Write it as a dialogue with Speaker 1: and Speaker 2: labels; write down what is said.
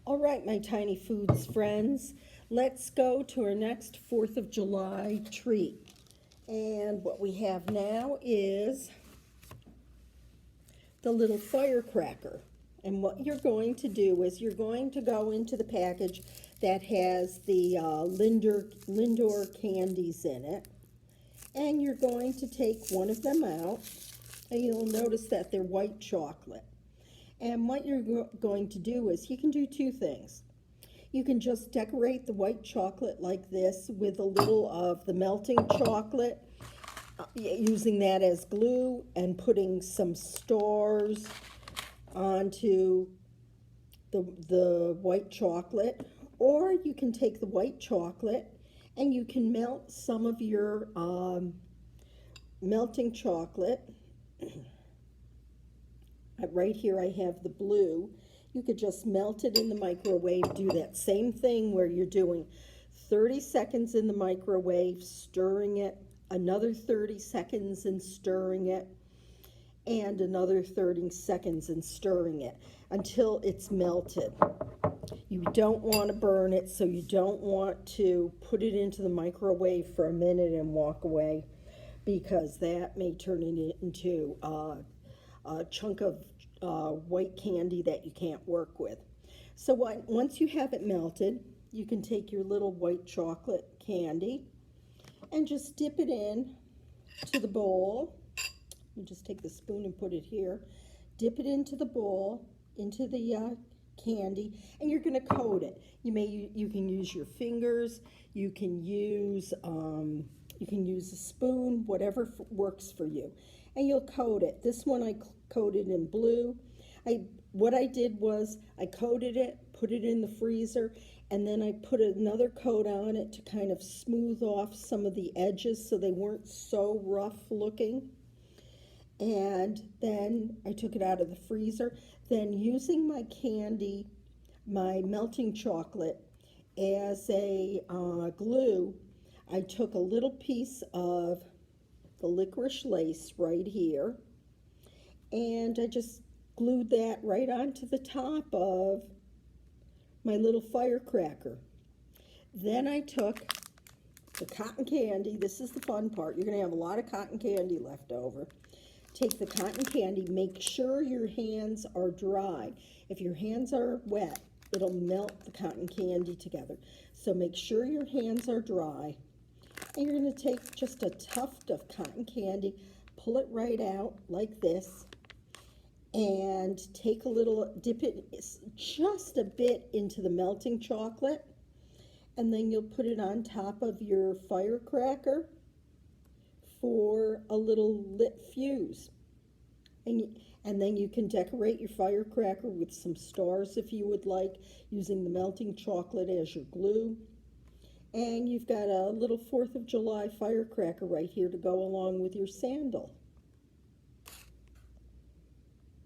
Speaker 1: All right, my tiny foods friends, let's go to our next 4th of July treat. And what we have now is the little firecracker. And what you're going to do is you're going to go into the package that has the Lindor candies in it. And you're going to take one of them out. And you'll notice that they're white chocolate. And what you're going to do is you can do two things. You can just decorate the white chocolate like this with a little of the melting chocolate, using that as glue and putting some stars onto the white chocolate. Or you can take the white chocolate and you can melt some of your melting chocolate. Right here I have the blue. You could just melt it in the microwave, do that same thing where you're doing 30 seconds in the microwave, stirring it, another 30 seconds and stirring it, and another 30 seconds and stirring it until it's melted. You don't want to burn it, so you don't want to put it into the microwave for a minute and walk away, because that may turn it into a chunk of white candy that you can't work with. So once you have it melted, you can take your little white chocolate candy and just dip it in to the bowl. You just take the spoon and put it here. Dip it into the bowl, into the candy, and you're going to coat it. You can use your fingers. You can use a spoon, whatever works for you. And you'll coat it. This one I coated in blue. What I did was I coated it, put it in the freezer, and then I put another coat on it to kind of smooth off some of the edges so they weren't so rough looking. And then I took it out of the freezer. Then, using my candy, my melting chocolate, as a glue, I took a little piece of the licorice lace right here, and I just glued that right onto the top of my little firecracker. Then I took the cotton candy. This is the fun part. You're going to have a lot of cotton candy left over. Take the cotton candy. Make sure your hands are dry. If your hands are wet, it'll melt the cotton candy together. So make sure your hands are dry. And you're going to take just a tuft of cotton candy, pull it right out like this, and take a little, dip it just a bit into the melting chocolate, and then you'll put it on top of your firecracker for a little lit fuse. And then you can decorate your firecracker with some stars if you would like, using the melting chocolate as your glue. And you've got a little 4th of July firecracker right here to go along with your sandal.